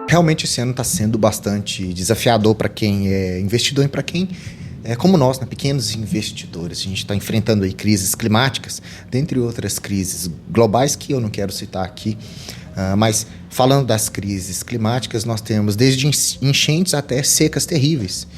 Realmente esse ano está sendo bastante desafiador para quem é investidor e para quem é como nós, né, pequenos investidores. A gente está enfrentando aí crises climáticas, dentre outras crises globais que eu não quero citar aqui, mas falando das crises climáticas, nós temos desde enchentes até secas terríveis.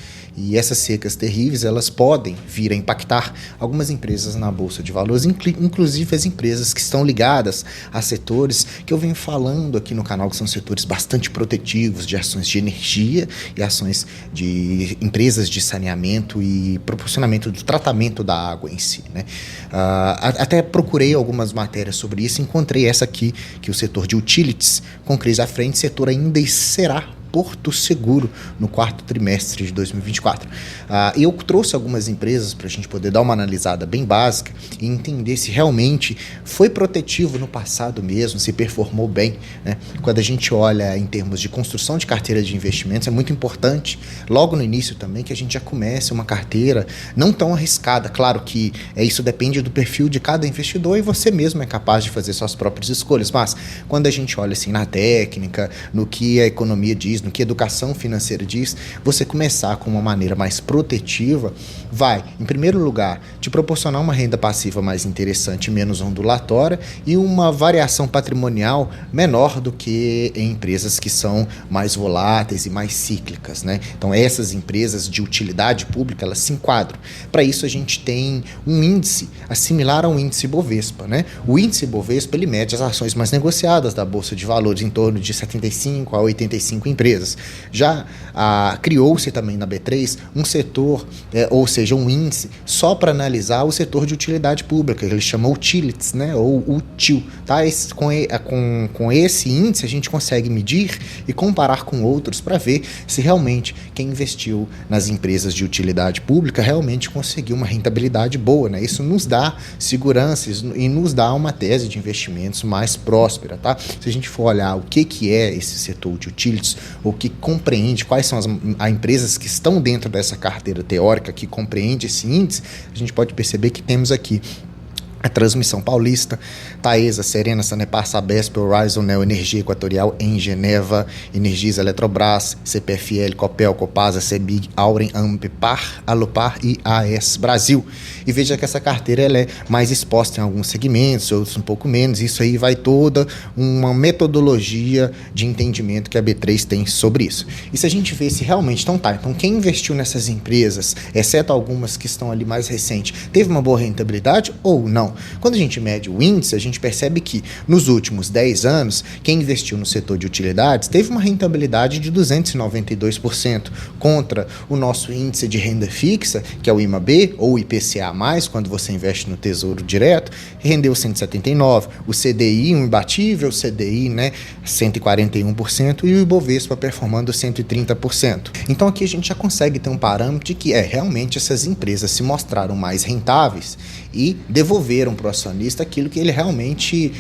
E essas secas terríveis, elas podem vir a impactar algumas empresas na Bolsa de Valores, inclusive as empresas que estão ligadas a setores que eu venho falando aqui no canal, que são setores bastante protetivos de ações de energia e ações de empresas de saneamento e proporcionamento do tratamento da água em si, né? Até procurei algumas matérias sobre isso, encontrei essa aqui, que o setor de utilities, com crise à frente, setor ainda será Porto Seguro no quarto trimestre de 2024. Eu trouxe algumas empresas para a gente poder dar uma analisada bem básica e entender se realmente foi protetivo no passado mesmo, se performou bem, né? Quando a gente olha em termos de construção de carteira de investimentos, é muito importante, logo no início também, que a gente já comece uma carteira não tão arriscada. Claro que isso depende do perfil de cada investidor e você mesmo é capaz de fazer suas próprias escolhas, mas quando a gente olha assim na técnica, no que a economia diz, no que a educação financeira diz, você começar com uma maneira mais protetiva vai, em primeiro lugar, te proporcionar uma renda passiva mais interessante, menos ondulatória e uma variação patrimonial menor do que em empresas que são mais voláteis e mais cíclicas, né? Então essas empresas de utilidade pública, elas se enquadram. Para isso a gente tem um índice similar ao índice Bovespa, né? O índice Bovespa, ele mede as ações mais negociadas da Bolsa de Valores, em torno de 75 a 85 empresas. Já criou-se também na B3 um setor, ou seja, um índice só para analisar o setor de utilidade pública, ele chama Utilities, né, ou UTIL. Tá? Com esse índice a gente consegue medir e comparar com outros para ver se realmente quem investiu nas empresas de utilidade pública realmente conseguiu uma rentabilidade boa, né? Isso nos dá segurança e nos dá uma tese de investimentos mais próspera. Tá? Se a gente for olhar o que é esse setor de utilities, o que compreende, quais são as empresas que estão dentro dessa carteira teórica que compreende esse índice, a gente pode perceber que temos aqui a Transmissão Paulista, Taesa, Serena, Sanepar, Sabesp, Horizon, Neo Energia Equatorial, Engeneva, Energisa, Eletrobras, CPFL, Copel, Copasa, Cebig, Auren, Ampepar, Alupar e AES Brasil. E veja que essa carteira ela é mais exposta em alguns segmentos, outros um pouco menos. Isso aí vai toda uma metodologia de entendimento que a B3 tem sobre isso. E se a gente vê se realmente, então quem investiu nessas empresas, exceto algumas que estão ali mais recentes, teve uma boa rentabilidade ou não? Quando a gente mede o índice, a gente percebe que nos últimos 10 anos, quem investiu no setor de utilidades teve uma rentabilidade de 292%, contra o nosso índice de renda fixa, que é o IMAB, ou IPCA+, quando você investe no Tesouro Direto, rendeu 179%, o CDI, um imbatível CDI, né, 141%, e o Ibovespa performando 130%. Então aqui a gente já consegue ter um parâmetro de que realmente essas empresas se mostraram mais rentáveis e devolveram para o acionista aquilo que ele realmente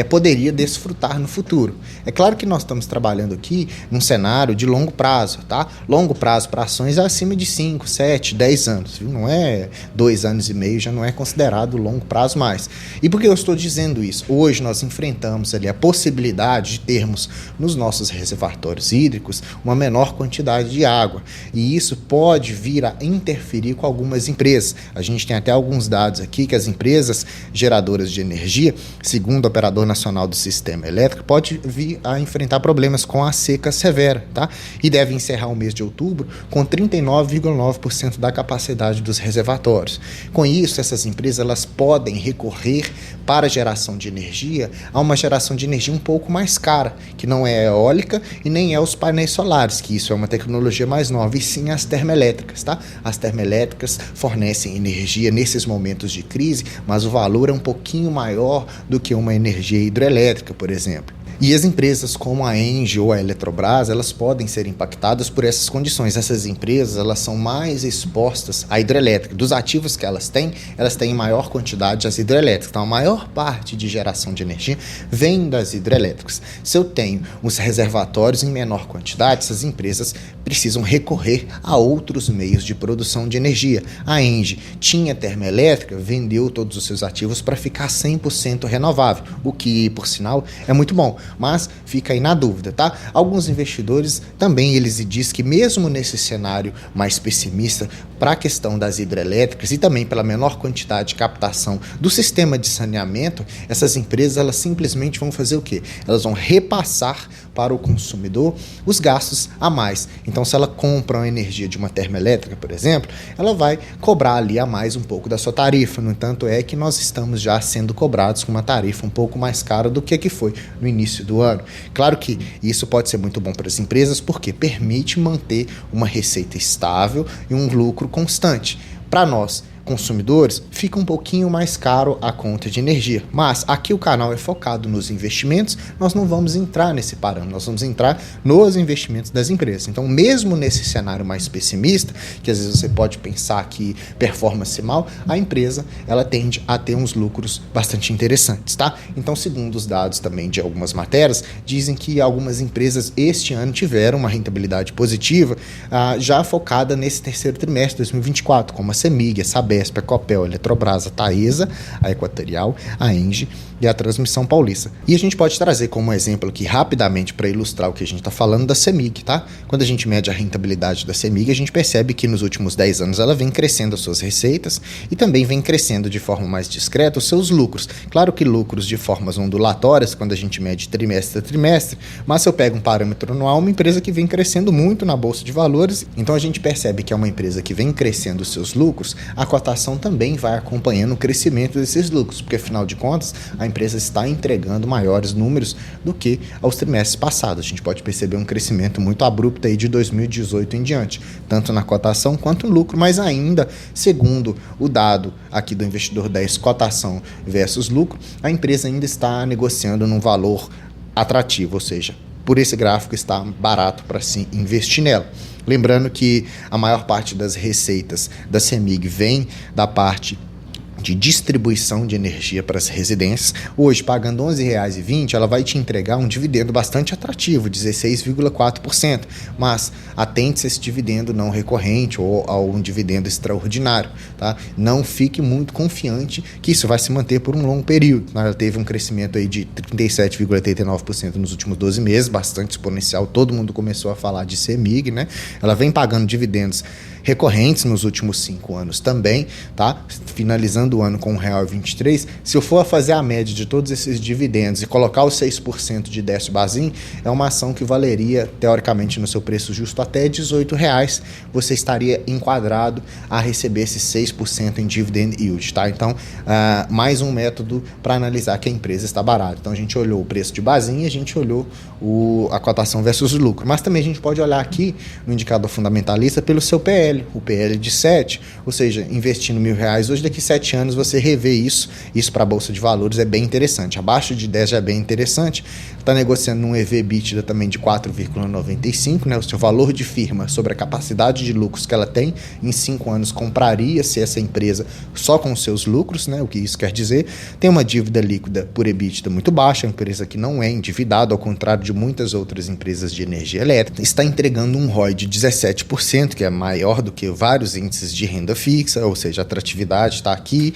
poderia desfrutar no futuro. É claro que nós estamos trabalhando aqui num cenário de longo prazo, tá? Longo prazo para ações é acima de 5, 7, 10 anos, viu? Não é 2 anos e meio, já não é considerado longo prazo mais. E por que eu estou dizendo isso? Hoje nós enfrentamos ali a possibilidade de termos nos nossos reservatórios hídricos uma menor quantidade de água, e isso pode vir a interferir com algumas empresas. A gente tem até alguns dados aqui que as empresas geradoras de energia, segundo o Operador Nacional do Sistema Elétrico, pode vir a enfrentar problemas com a seca severa, tá? E deve encerrar o mês de outubro com 39,9% da capacidade dos reservatórios. Com isso, essas empresas elas podem recorrer para a geração de energia a uma geração de energia um pouco mais cara, que não é a eólica e nem é os painéis solares, que isso é uma tecnologia mais nova, e sim as termoelétricas, tá? As termoelétricas fornecem energia nesses momentos de crise, mas o valor é um pouquinho maior do que uma energia hidrelétrica, por exemplo. E as empresas como a Engie ou a Eletrobras, elas podem ser impactadas por essas condições. Essas empresas, elas são mais expostas à hidrelétrica. Dos ativos que elas têm em maior quantidade as hidrelétricas. Então, a maior parte de geração de energia vem das hidrelétricas. Se eu tenho os reservatórios em menor quantidade, essas empresas precisam recorrer a outros meios de produção de energia. A Engie tinha termoelétrica, vendeu todos os seus ativos para ficar 100% renovável, o que, por sinal, é muito bom. mas fica aí na dúvida, tá? Alguns investidores também eles dizem que mesmo nesse cenário mais pessimista para a questão das hidrelétricas e também pela menor quantidade de captação do sistema de saneamento, essas empresas elas simplesmente vão fazer o quê? Elas vão repassar para o consumidor os gastos a mais. Então, se ela compra uma energia de uma termoelétrica, por exemplo, ela vai cobrar ali a mais um pouco da sua tarifa. No entanto, é que nós estamos já sendo cobrados com uma tarifa um pouco mais cara do que foi no início do ano. Claro que isso pode ser muito bom para as empresas, porque permite manter uma receita estável e um lucro constante. Para nós, consumidores, fica um pouquinho mais caro a conta de energia. Mas aqui o canal é focado nos investimentos, nós não vamos entrar nesse parâmetro, nós vamos entrar nos investimentos das empresas. Então, mesmo nesse cenário mais pessimista, que às vezes você pode pensar que performance mal, a empresa ela tende a ter uns lucros bastante interessantes, tá? Então, segundo os dados também de algumas matérias, dizem que algumas empresas este ano tiveram uma rentabilidade positiva, já focada nesse terceiro trimestre de 2024, como a CEMIG, a Sabesp, a Copel, a Eletrobras, a Taesa, a Equatorial, a Engie e a Transmissão Paulista. E a gente pode trazer como exemplo aqui rapidamente para ilustrar o que a gente está falando da CEMIG, tá? Quando a gente mede a rentabilidade da CEMIG, a gente percebe que nos últimos 10 anos ela vem crescendo as suas receitas e também vem crescendo de forma mais discreta os seus lucros. Claro que lucros de formas ondulatórias, quando a gente mede trimestre a trimestre, mas se eu pego um parâmetro anual, uma empresa que vem crescendo muito na Bolsa de Valores, então a gente percebe que é uma empresa que vem crescendo os seus lucros, a cotação também vai acompanhando o crescimento desses lucros, porque afinal de contas, a empresa está entregando maiores números do que aos trimestres passados. A gente pode perceber um crescimento muito abrupto aí de 2018 em diante, tanto na cotação quanto no lucro, mas ainda, segundo o dado aqui do Investidor 10, cotação versus lucro, a empresa ainda está negociando num valor atrativo, ou seja, por esse gráfico está barato para se investir nela. Lembrando que a maior parte das receitas da CEMIG vem da parte de distribuição de energia para as residências. Hoje, pagando R$ 11,20, ela vai te entregar um dividendo bastante atrativo, 16,4%, mas atente-se a esse dividendo não recorrente ou a um dividendo extraordinário, tá? Não fique muito confiante que isso vai se manter por um longo período. Ela teve um crescimento aí de 37,89% nos últimos 12 meses, bastante exponencial, todo mundo começou a falar de CEMIG, né? Ela vem pagando dividendos recorrentes nos últimos 5 anos também, tá? Finalizando o ano com R$ 1,23, se eu for fazer a média de todos esses dividendos e colocar os 6% de Décio Bazin, é uma ação que valeria, teoricamente, no seu preço justo até R$ 18, você estaria enquadrado a receber esses 6% em dividend yield, tá? Então, mais um método para analisar que a empresa está barata. Então, a gente olhou o preço de Bazin e a gente olhou a cotação versus o lucro, mas também a gente pode olhar aqui no indicador fundamentalista pelo seu PL, o PL de 7, ou seja, investindo R$ 1.000 hoje, daqui 7 anos você revê isso para a Bolsa de Valores é bem interessante, abaixo de 10 já é bem interessante, está negociando um EV/EBITDA também de 4,95, né? O seu valor de firma sobre a capacidade de lucros que ela tem, em 5 anos compraria-se essa empresa só com os seus lucros, né? O que isso quer dizer, tem uma dívida líquida por EBITDA muito baixa, uma empresa que não é endividada, ao contrário de muitas outras empresas de energia elétrica, está entregando um ROI de 17%, que é maior do que vários índices de renda fixa, ou seja, a atratividade está aqui,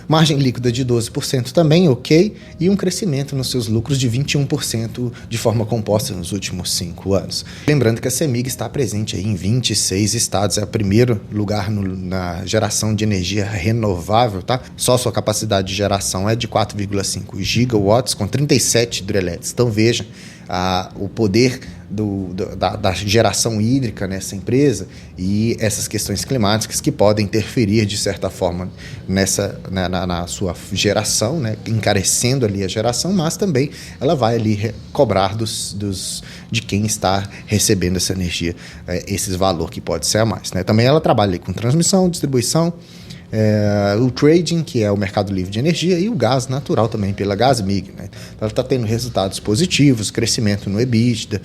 margem líquida de 12% também, ok, e um crescimento nos seus lucros de 21% de forma composta nos últimos 5 anos. Lembrando que a CEMIG está presente aí em 26 estados, é o primeiro lugar na geração de energia renovável, tá? Só sua capacidade de geração é de 4,5 gigawatts com 37 hidrelétricas. Então veja o poder da geração hídrica nessa empresa e essas questões climáticas que podem interferir de certa forma na sua geração, né, encarecendo ali a geração, mas também ela vai ali cobrar de quem está recebendo essa energia, esses valores que pode ser a mais, né? Também ela trabalha ali com transmissão, distribuição, o trading, que é o mercado livre de energia, e o gás natural também, pela Gasmig, né? Então, ela está tendo resultados positivos, crescimento no EBITDA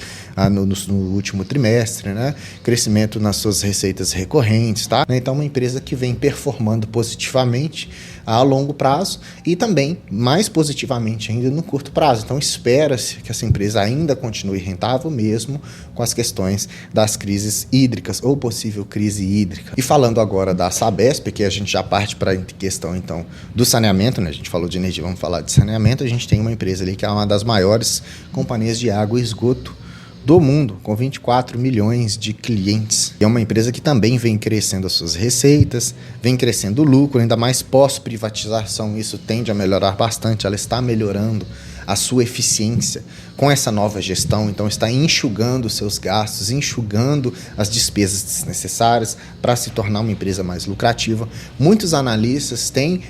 no último trimestre, né? Crescimento nas suas receitas recorrentes, tá? Então, uma empresa que vem performando positivamente a longo prazo e também, mais positivamente ainda, no curto prazo. Então, espera-se que essa empresa ainda continue rentável mesmo com as questões das crises hídricas ou possível crise hídrica. E falando agora da Sabesp, que a gente já parte para a questão, então, do saneamento, né? A gente falou de energia, vamos falar de saneamento. A gente tem uma empresa ali que é uma das maiores companhias de água e esgoto do mundo, com 24 milhões de clientes. É uma empresa que também vem crescendo as suas receitas, vem crescendo o lucro, ainda mais pós-privatização, isso tende a melhorar bastante, ela está melhorando a sua eficiência com essa nova gestão, então está enxugando os seus gastos, enxugando as despesas desnecessárias para se tornar uma empresa mais lucrativa. Muitos analistas têm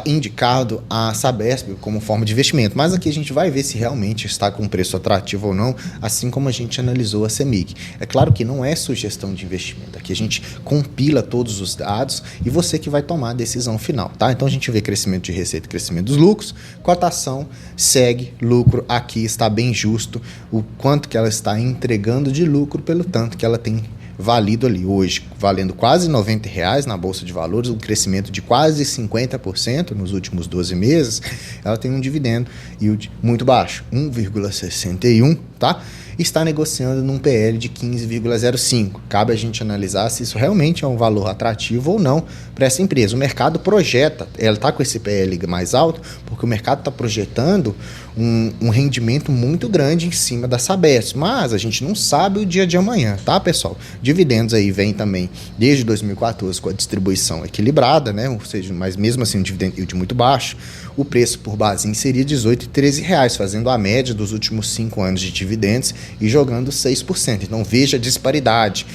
indicado a Sabesp como forma de investimento, mas aqui a gente vai ver se realmente está com preço atrativo ou não, assim como a gente analisou a CEMIG. É claro que não é sugestão de investimento, aqui a gente compila todos os dados e você que vai tomar a decisão final, tá? Então a gente vê crescimento de receita, crescimento dos lucros, cotação segue lucro, aqui está bem justo o quanto que ela está entregando de lucro pelo tanto que ela tem valido ali hoje, valendo quase R$90 na Bolsa de Valores, um crescimento de quase 50% nos últimos 12 meses, ela tem um dividendo yield muito baixo, 1,61, tá? Está negociando num PL de 15,05. Cabe a gente analisar se isso realmente é um valor atrativo ou não para essa empresa. O mercado projeta, ela está com esse PL mais alto, porque o mercado está projetando um rendimento muito grande em cima da Sabesp, mas a gente não sabe o dia de amanhã, tá, pessoal? Dividendos aí vem também desde 2014 com a distribuição equilibrada, né? Ou seja, mas mesmo assim um dividendo yield muito baixo. O preço por base seria R$18 e R$13, fazendo a média dos últimos 5 anos de dividendos e jogando 6%. Então veja a disparidade.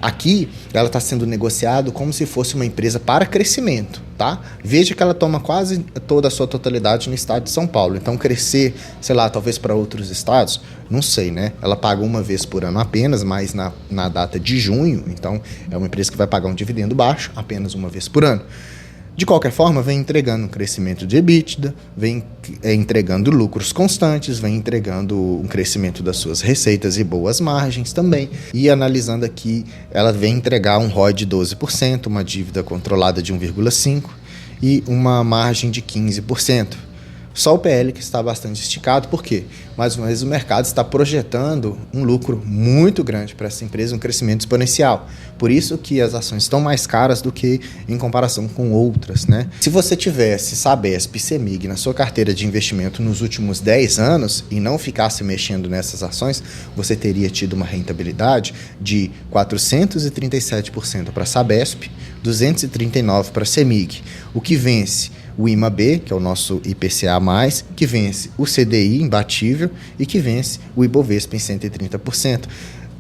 Aqui ela está sendo negociada como se fosse uma empresa para crescimento, tá? Veja que ela toma quase toda a sua totalidade no estado de São Paulo. Então crescer, sei lá, talvez para outros estados, não sei, né? Ela paga uma vez por ano apenas, mas na data de junho, então é uma empresa que vai pagar um dividendo baixo apenas uma vez por ano. De qualquer forma, vem entregando um crescimento de EBITDA, vem entregando lucros constantes, vem entregando um crescimento das suas receitas e boas margens também. E analisando aqui, ela vem entregar um ROI de 12%, uma dívida controlada de 1,5% e uma margem de 15%. Só o PL que está bastante esticado, por quê? Mais uma vez o mercado está projetando um lucro muito grande para essa empresa, um crescimento exponencial. Por isso que as ações estão mais caras do que em comparação com outras, né? Se você tivesse Sabesp e CEMIG na sua carteira de investimento nos últimos 10 anos e não ficasse mexendo nessas ações, você teria tido uma rentabilidade de 437% para Sabesp, 239% para CEMIG, o que vence o IMAB, que é o nosso IPCA+, que vence o CDI imbatível e que vence o Ibovespa em 130%.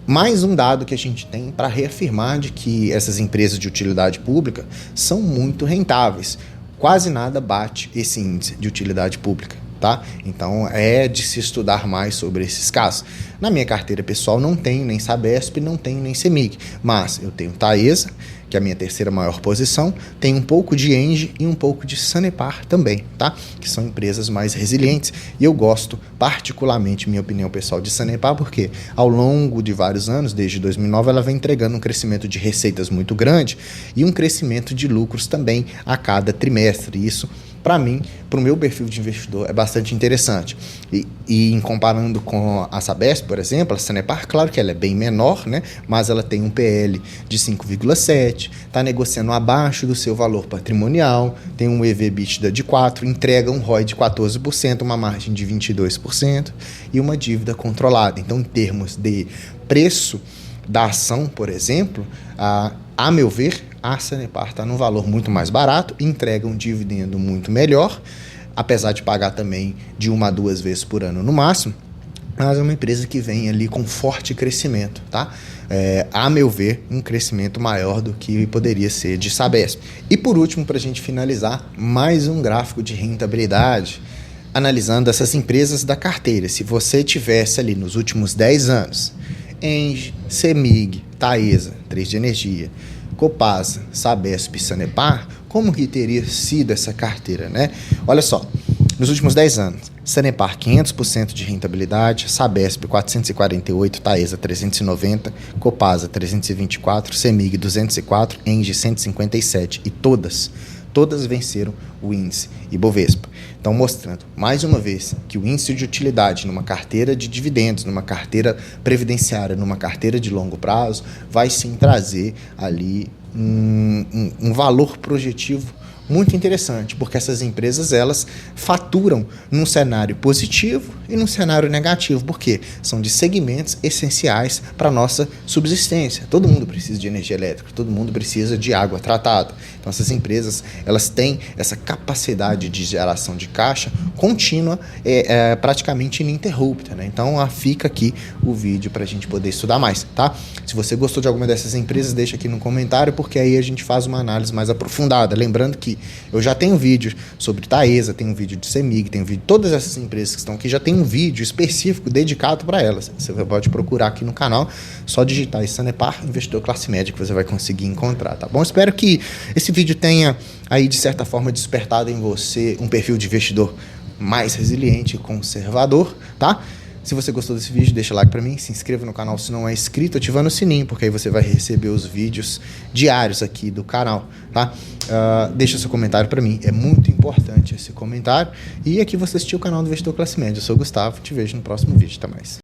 Mais um dado que a gente tem para reafirmar de que essas empresas de utilidade pública são muito rentáveis. Quase nada bate esse índice de utilidade pública, tá? Então é de se estudar mais sobre esses casos. Na minha carteira pessoal não tenho nem Sabesp, não tenho nem CEMIG, mas eu tenho Taesa, que é a minha terceira maior posição, tem um pouco de Engie e um pouco de Sanepar também, tá? Que são empresas mais resilientes. E eu gosto particularmente, minha opinião pessoal, de Sanepar, porque ao longo de vários anos, desde 2009, ela vem entregando um crescimento de receitas muito grande e um crescimento de lucros também a cada trimestre. Isso, para mim, para o meu perfil de investidor, é bastante interessante. E em comparando com a Sabesp, por exemplo, a Sanepar, claro que ela é bem menor, né? Mas ela tem um PL de 5,7, está negociando abaixo do seu valor patrimonial, tem um EV/EBITDA de 4, entrega um ROI de 14%, uma margem de 22% e uma dívida controlada. Então, em termos de preço da ação, por exemplo, a meu ver, a Sanepar está num valor muito mais barato, entrega um dividendo muito melhor, apesar de pagar também de 1 a 2 vezes por ano no máximo, mas é uma empresa que vem ali com forte crescimento, tá? A meu ver, um crescimento maior do que poderia ser de Sabesp. E por último, para a gente finalizar, mais um gráfico de rentabilidade, analisando essas empresas da carteira. Se você tivesse ali nos últimos 10 anos, Engie, CEMIG, Taesa, 3 de energia, Copasa, Sabesp e Sanepar, como que teria sido essa carteira, né? Olha só, nos últimos 10 anos, Sanepar 500% de rentabilidade, Sabesp 448, Taesa 390, Copasa 324, CEMIG 204, Engie 157 e todas todas venceram o índice Ibovespa. Então, mostrando mais uma vez que o índice de utilidade numa carteira de dividendos, numa carteira previdenciária, numa carteira de longo prazo, vai sim trazer ali um valor projetivo muito interessante, porque essas empresas, elas faturam num cenário positivo e num cenário negativo, porque são de segmentos essenciais para a nossa subsistência. Todo mundo precisa de energia elétrica, todo mundo precisa de água tratada. Então, essas empresas, elas têm essa capacidade de geração de caixa contínua, praticamente ininterrupta, né? Então, fica aqui o vídeo para a gente poder estudar mais, tá? Se você gostou de alguma dessas empresas, deixa aqui no comentário, porque aí a gente faz uma análise mais aprofundada. Lembrando que eu já tenho vídeo sobre Taesa, tenho um vídeo de CEMIG, tenho vídeo de todas essas empresas que estão aqui, já tem um vídeo específico dedicado para elas. Você pode procurar aqui no canal, só digitar aí Sanepar Investidor Classe Média que você vai conseguir encontrar, tá bom? Espero que esse vídeo tenha aí, de certa forma, despertado em você um perfil de investidor mais resiliente e conservador, tá? Se você gostou desse vídeo, deixa like pra mim, se inscreva no canal se não é inscrito, ativando o sininho, porque aí você vai receber os vídeos diários aqui do canal, tá? Deixa seu comentário pra mim, é muito importante esse comentário. E aqui você assistiu o canal do Investidor Classe Média. Eu sou o Gustavo, te vejo no próximo vídeo, até mais.